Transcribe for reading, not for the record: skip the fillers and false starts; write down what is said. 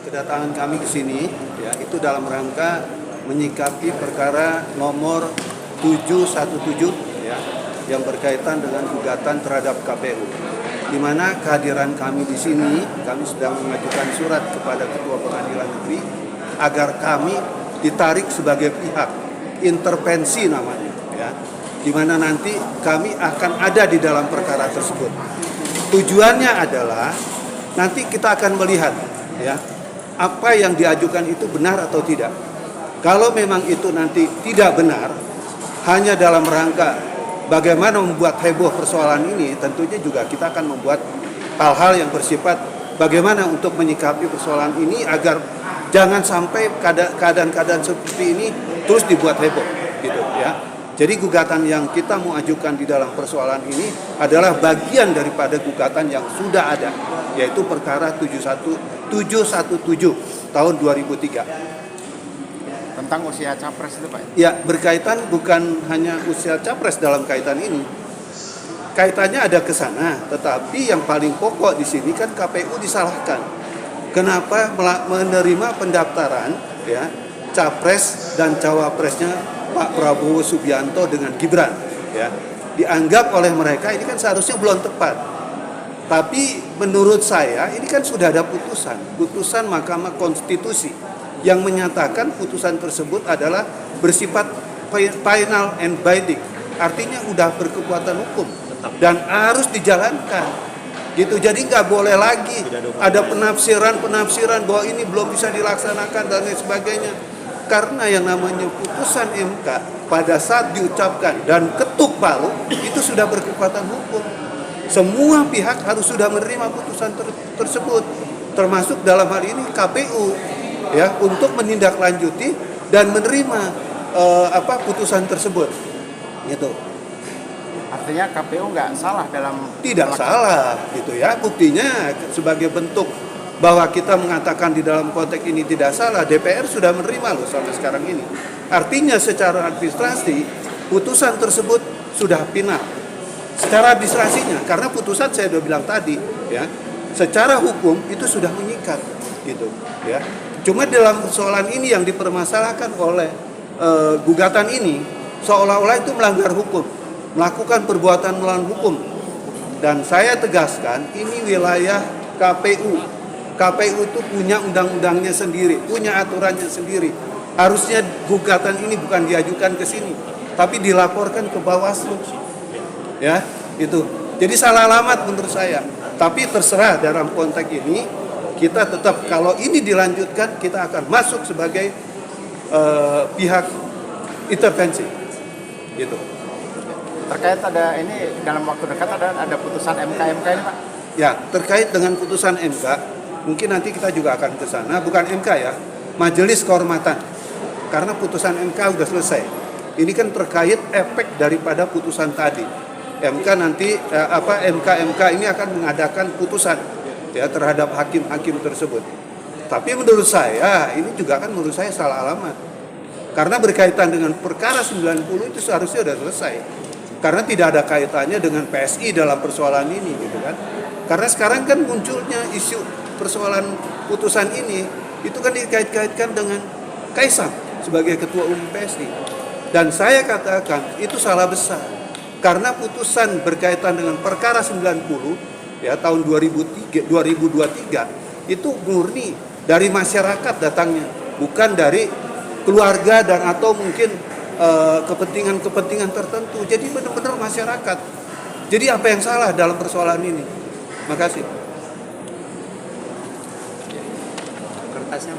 Kedatangan kami ke sini ya itu dalam rangka menyikapi perkara nomor 717 ya yang berkaitan dengan gugatan terhadap KPU. Di mana kehadiran kami di sini, kami sedang mengajukan surat kepada Ketua Pengadilan Negeri agar kami ditarik sebagai pihak intervensi namanya ya. Di mana nanti kami akan ada di dalam perkara tersebut. Tujuannya adalah nanti kita akan melihat ya apa yang diajukan itu benar atau tidak. Kalau memang itu nanti tidak benar, hanya dalam rangka bagaimana membuat heboh persoalan ini, tentunya juga kita akan membuat hal-hal yang bersifat bagaimana untuk menyikapi persoalan ini agar jangan sampai keadaan-keadaan seperti ini terus dibuat heboh gitu ya. Jadi gugatan yang kita mau ajukan di dalam persoalan ini adalah bagian daripada gugatan yang sudah ada, yaitu perkara 717 tahun 2003. Tentang usia capres itu, Pak? Ya, berkaitan bukan hanya usia capres dalam kaitan ini. Kaitannya ada ke sana, tetapi yang paling pokok di sini kan KPU disalahkan. Kenapa menerima pendaftaran ya capres dan cawapresnya Pak Prabowo Subianto dengan Gibran ya. Dianggap oleh mereka ini kan seharusnya belum tepat. Tapi menurut saya ini kan sudah ada putusan Mahkamah Konstitusi yang menyatakan putusan tersebut adalah bersifat final and binding. Artinya udah berkekuatan hukum dan harus dijalankan. Gitu. Jadi nggak boleh lagi ada penafsiran bahwa ini belum bisa dilaksanakan dan lain sebagainya. Karena yang namanya putusan MK pada saat diucapkan dan ketuk palu itu sudah berkekuatan hukum. Semua pihak harus sudah menerima putusan tersebut, termasuk dalam hal ini KPU ya untuk menindaklanjuti dan menerima putusan tersebut. Gitu. Artinya KPU nggak salah dalam tidak salah gitu ya. Buktinya sebagai bentuk bahwa kita mengatakan di dalam konteks ini tidak salah, DPR sudah menerima loh sampai sekarang ini. Artinya secara administrasi putusan tersebut sudah final. Secara administrasinya, karena putusan saya sudah bilang tadi ya, secara hukum itu sudah mengikat gitu ya. Cuma dalam persoalan ini yang dipermasalahkan oleh gugatan ini seolah-olah itu melanggar hukum, melakukan perbuatan melawan hukum. Dan saya tegaskan ini wilayah KPU. KPU itu punya undang-undangnya sendiri, punya aturannya sendiri. Harusnya gugatan ini bukan diajukan ke sini, tapi dilaporkan ke Bawaslu. Ya, itu. Jadi salah alamat menurut saya. Tapi terserah dalam konteks ini, kita tetap kalau ini dilanjutkan, kita akan masuk sebagai pihak intervensi. Gitu. Terkait ada ini dalam waktu dekat ada putusan MK ini, Pak? Ya, terkait dengan putusan MK, mungkin nanti kita juga akan ke sana, bukan MK ya, Majelis Kehormatan. Karena putusan MK sudah selesai. Ini kan terkait efek daripada putusan tadi. MK nanti MK ini akan mengadakan putusan ya terhadap hakim-hakim tersebut. Tapi menurut saya ini juga kan menurut saya salah alamat. Karena berkaitan dengan perkara 90 itu seharusnya sudah selesai. Karena tidak ada kaitannya dengan PSI dalam persoalan ini gitu kan. Karena sekarang kan munculnya isu persoalan putusan ini itu kan dikait-kaitkan dengan Kaisang sebagai ketua umum PSI. Dan saya katakan itu salah besar. Karena putusan berkaitan dengan perkara 90 ya tahun 2023 itu murni dari masyarakat datangnya, bukan dari keluarga dan atau mungkin kepentingan-kepentingan tertentu. Jadi benar-benar masyarakat. Jadi apa yang salah dalam persoalan ini? Makasih. Kertasnya